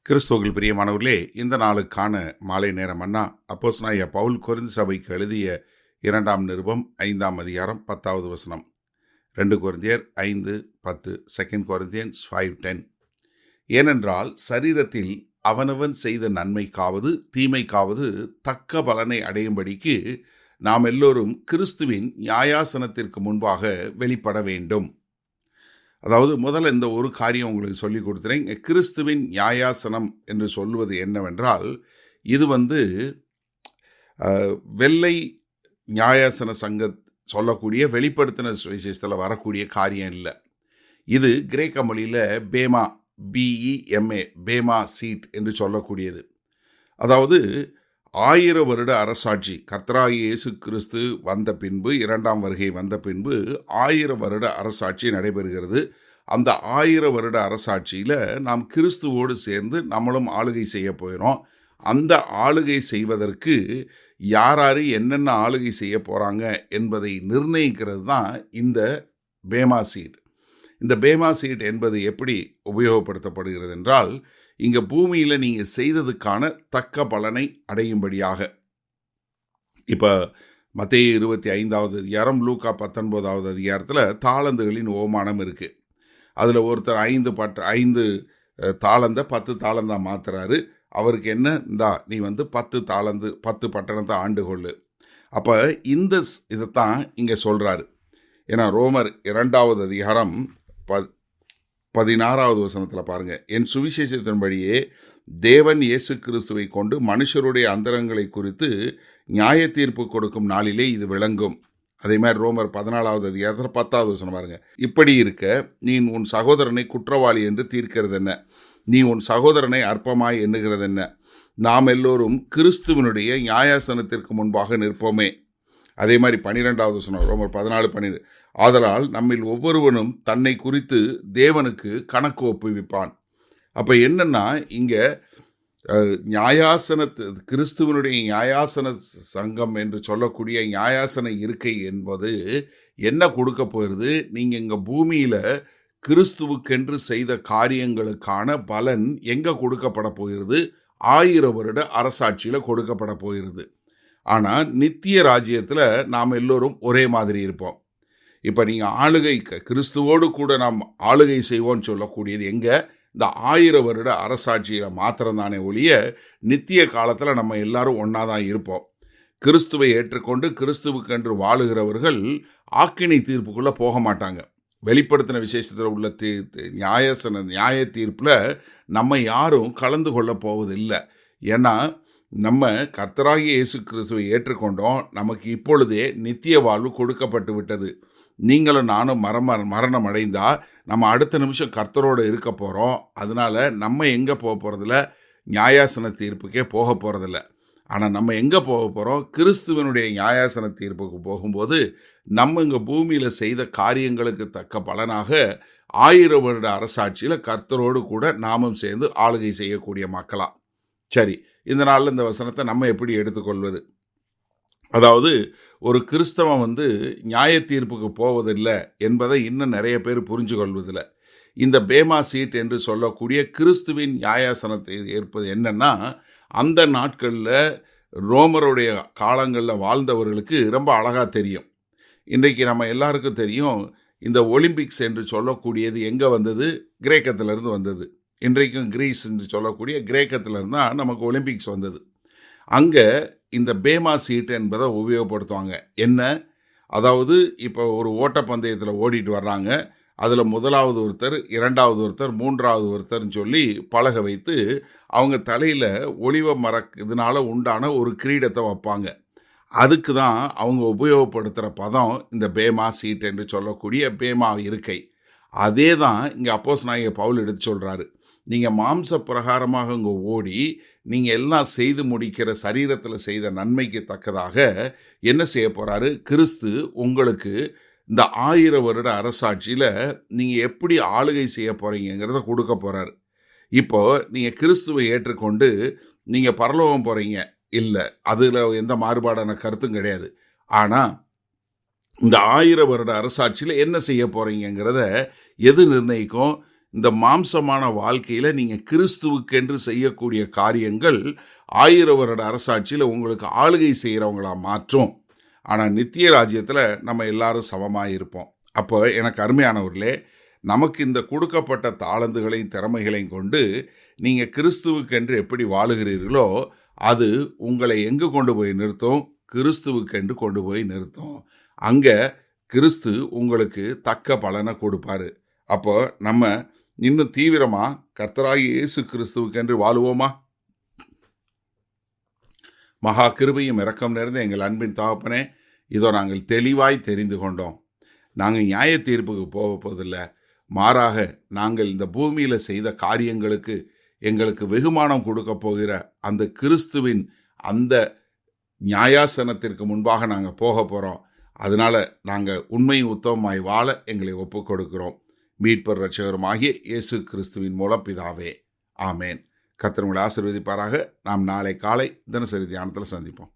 கிறிஸ்துவுக்குள் பிரியமானவர்களே, இந்த நாளுக்கான மாலை நேர மன்னா அப்போஸ்தலனாகிய பவுல் கொரிந்து சபைக்கு எழுதிய 2ஆம் நிருபம் 5ஆம் அதிகாரம் 10வது வசனம். 2 கொரிந்தியர் 5:10, 2 கொரிந்தியன்ஸ் 5:10. ஏனென்றால் சரீரத்தில் அவனவன் செய்த நன்மைக்காவது தீமைக்காவது தக்க பலனை அடையும்படிக்கு நாம் எல்லோரும் கிறிஸ்துவின் நியாயாசனத்திற்கு முன்பாக வெளிப்பட வேண்டும். அதாவது முதல்ல இந்த ஒரு காரியம் உங்களுக்கு சொல்லி கொடுத்துறேன். கிறிஸ்துவின் நியாயாசனம் என்று சொல்வது என்னவென்றால், இது வெள்ளை நியாயாசன சங்க சொல்லக்கூடிய வெளிப்படுத்தின சுவிசேஷத்தில் வரக்கூடிய காரியம் இல்லை. இது கிரேக்க மொழியில் பேமா, BEMA, பேமா சீட் என்று சொல்லக்கூடியது. அதாவது 1000 வருட அரசாட்சி, கர்த்தராகிய இயேசு கிறிஸ்து வந்த பின்பு, 2ஆம் வருகை வந்த பின்பு 1000 வருட அரசாட்சி நடைபெறுகிறது. அந்த 1000 வருட அரசாட்சியில் நாம் கிறிஸ்துவோடு சேர்ந்து நம்மளும் ஆளுகை செய்ய போகிறோம். அந்த ஆளுகை செய்வதற்கு யார் என்னென்ன ஆளுகை செய்ய போகிறாங்க என்பதை நிர்ணயிக்கிறது தான் இந்த பேமா சீட். இந்த பேமா சீட் என்பது எப்படி உபயோகப்படுத்தப்படுகிறது என்றால், இங்கே பூமியில் நீங்கள் செய்ததுக்கான தக்க பலனை அடையும்படியாக. இப்போ மத்தேயு 25வது அதிகாரம், லூக்கா 19வது அதிகாரத்தில் தாளந்துகளின் ஓமானம் இருக்குது. அதில் ஒருத்தர் 5 தாளந்தை 10 தாளந்தாக மாற்றுறாரு. அவருக்கு என்ன, இந்தா நீ 10 தாளந்து 10 பட்டணத்தை ஆண்டு கொள்ளு. அப்போ இந்த இதைத்தான் இங்கே சொல்கிறாரு. ஏன்னா ரோமர் 2வது அதிகாரம் 16வது வசனத்தில் பாருங்கள், என் சுவிசேஷத்தின்படியே தேவன் இயேசு கிறிஸ்துவை கொண்டு மனுஷருடைய அந்தரங்களை குறித்து நியாய தீர்ப்பு கொடுக்கும் நாளிலே இது விளங்கும். அதே மாதிரி ரோமர் 14வது அதிகாரத்தில் 10வது வசனம் பாருங்கள், இப்படி இருக்க நீ உன் சகோதரனை குற்றவாளி என்று தீர்க்கிறது என்ன? நீ உன் சகோதரனை அற்பமாய் எண்ணுகிறது என்ன? நாம் எல்லோரும் கிறிஸ்துவனுடைய நியாயாசனத்திற்கு முன்பாக நிற்போமே. அதே மாதிரி 12வது வசனம், ரோமர் 14:12, ஆதலால் நம்மில் ஒவ்வொருவனும் தன்னை குறித்து தேவனுக்கு கணக்கு ஒப்புவிப்பான். அப்போ என்னன்னா, இங்கே கிறிஸ்துவனுடைய நியாயாசன சங்கம் என்று சொல்லக்கூடிய நியாயாசன இருக்கை என்பது என்ன கொடுக்க போகிறது? நீங்கள் இங்கே பூமியில் கிறிஸ்துவுக்கென்று செய்த காரியங்களுக்கான பலன் எங்கே கொடுக்கப்பட போகிறது? 1000 வருட அரசாட்சியில் கொடுக்கப்பட போகிறது. ஆனால் நித்திய ராஜ்யத்தில் நாம் எல்லோரும் ஒரே மாதிரி இருப்போம். இப்போ நீங்கள் ஆளுகை கிறிஸ்துவோடு கூட நாம் ஆளுகை செய்வோம்னு சொல்லக்கூடியது எங்கே? இந்த 1000 வருட அரசாட்சியில் மாத்திரம்தானே ஒழிய நித்திய காலத்தில் நம்ம எல்லாரும் ஒன்றா தான் இருப்போம். கிறிஸ்துவை ஏற்றுக்கொண்டு கிறிஸ்துவுக்கென்று வாழுகிறவர்கள் ஆக்கினை தீர்ப்புக்குள்ளே போக மாட்டாங்க. வெளிப்படுத்தின விசேஷத்தில் உள்ள நியாய தீர்ப்பில் நம்ம யாரும் கலந்து கொள்ள போவதில்லை. ஏன்னா நம்ம கர்த்தராகிய இயேசு கிறிஸ்துவை ஏற்றுக்கொண்டோம். நமக்கு இப்பொழுதே நித்திய வாழ்வு கொடுக்கப்பட்டு விட்டது. நீங்களும் நானும் மரணம் அடைந்தால் நம்ம அடுத்த நிமிஷம் கர்த்தரோடு இருக்க போகிறோம். அதனால் நம்ம எங்கே போக போகிறதில்ல, நியாயாசன தீர்ப்புக்கே போக போகிறதில்ல. ஆனால் நம்ம எங்கே போக போகிறோம்? கிறிஸ்துவனுடைய நியாயாசன தீர்ப்புக்கு போகும்போது நம்ம இங்கே பூமியில் செய்த காரியங்களுக்கு தக்க பலனாக 1000 வருட அரசாட்சியில் கர்த்தரோடு கூட நாமும் சேர்ந்து ஆளுகை செய்யக்கூடிய மக்களா. சரி, இந்த நாளில் இந்த வசனத்தை நம்ம எப்படி எடுத்துக்கொள்வது? அதாவது ஒரு கிறிஸ்தவன் நியாய தீர்ப்புக்கு போவதில்லை என்பதை இன்னும் நிறைய பேர் புரிஞ்சு கொள்வதில்லை. இந்த பேமா சீட் என்று சொல்லக்கூடிய கிறிஸ்துவின் நியாயாசனத்தை ஏற்பது என்னன்னா, அந்த நாட்களில் ரோமருடைய காலங்களில் வாழ்ந்தவர்களுக்கு ரொம்ப அழகாக தெரியும். இன்றைக்கு நம்ம எல்லாருக்கும் தெரியும், இந்த ஒலிம்பிக்ஸ் என்று சொல்லக்கூடியது எங்கே வந்தது? கிரேக்கத்திலிருந்து வந்தது. இன்றைக்கும் கிரீஸ் என்று சொல்லக்கூடிய கிரேக்கத்திலிருந்து தான் நமக்கு ஒலிம்பிக்ஸ் வந்தது. அங்கே இந்த பேமா சீட் என்பதை உபயோகப்படுத்துவாங்க. என்ன? அதாவது இப்போ ஒரு ஓட்டப்பந்தயத்தில் ஓடிட்டு வர்றாங்க. அதில் முதலாவது ஒருத்தர், 2வது ஒருத்தர், 3வது ஒருத்தர்னு சொல்லி பலகை வைத்து அவங்க தலையில் ஒலிவ இதனால் உண்டான ஒரு கிரீடத்தை வைப்பாங்க. அதுக்கு தான் அவங்க உபயோகப்படுத்துகிற பதம் இந்த பேமா சீட் என்று சொல்லக்கூடிய பேமா இருக்கை. அதே தான் இங்கே அப்போஸ்தலனாகிய பவுல் எடுத்து சொல்கிறாரு. நீங்கள் மாம்ச பிரகாரமாக இங்கே ஓடி நீங்கள் எல்லாம் செய்து முடிக்கிற சரீரத்தில் செய்த நன்மைக்கு தக்கதாக என்ன செய்ய போகிறாரு? கிறிஸ்து உங்களுக்கு இந்த 1000 வருட அரசாட்சியில் நீங்கள் எப்படி ஆளுகை செய்ய போகிறீங்கிறத கொடுக்க போகிறாரு. இப்போது நீங்கள் கிறிஸ்துவை ஏற்றுக்கொண்டு நீங்கள் பரலோகம் போகிறீங்க இல்லை, அதில் எந்த மாறுபாடான கருத்தும் கிடையாது. ஆனால் இந்த 1000 வருட அரசாட்சியில் என்ன செய்ய போகிறீங்கிறத எது நிர்ணயிக்கும்? இந்த மாம்சமான வாழ்க்கையில் நீங்கள் கிறிஸ்துவுக்கென்று செய்யக்கூடிய காரியங்கள் 1000 வருட அரசாட்சியில் உங்களுக்கு ஆளுகை செய்கிறவங்களா மாற்றும். ஆனால் நித்திய ராஜ்யத்தில் நம்ம எல்லாரும் சமமாக இருப்போம். அப்போ எனக்கு அருமையானவர்களே, நமக்கு இந்த கொடுக்கப்பட்ட தாளந்துகளையும் திறமைகளையும் கொண்டு நீங்கள் கிறிஸ்துவுக்கென்று எப்படி வாழுகிறீர்களோ அது உங்களை எங்கே கொண்டு போய் நிறுத்தும்? கிறிஸ்துவுக்கென்று கொண்டு போய் நிறுத்தும். அங்கே கிறிஸ்து உங்களுக்கு தக்க பலனை கொடுப்பாரு. அப்போ நம்ம இன்னும் தீவிரமாக கர்த்தராகிய இயேசு கிறிஸ்துவுக்கென்று வாழுவோமா? மகா கிருபையும் இரக்கம் நிறைந்த எங்கள் அன்பின் தகப்பனே, இதோ நாங்கள் தெளிவாய் தெரிந்து கொண்டோம். நாங்கள் நியாய தீர்ப்புக்கு போவதில்லை, மாறாக நாங்கள் இந்த பூமியில் செய்த காரியங்களுக்கு எங்களுக்கு வெகுமானம் கொடுக்க போகிற அந்த கிறிஸ்துவின் அந்த நியாயாசனத்திற்கு முன்பாக நாங்கள் போக போகிறோம். அதனால் நாங்கள் உண்மை உத்தமமாய் வாழ எங்களை ஒப்புக் கொடுக்கிறோம். மீட்பர் இரட்சகருமாகிய இயேசு கிறிஸ்துவின் மூலம் பிதாவே, ஆமேன். கர்த்தர் உங்களை ஆசீர்வதிப்பாராக. நாம் நாளை காலை தினசரி தியானத்தில் சந்திப்போம்.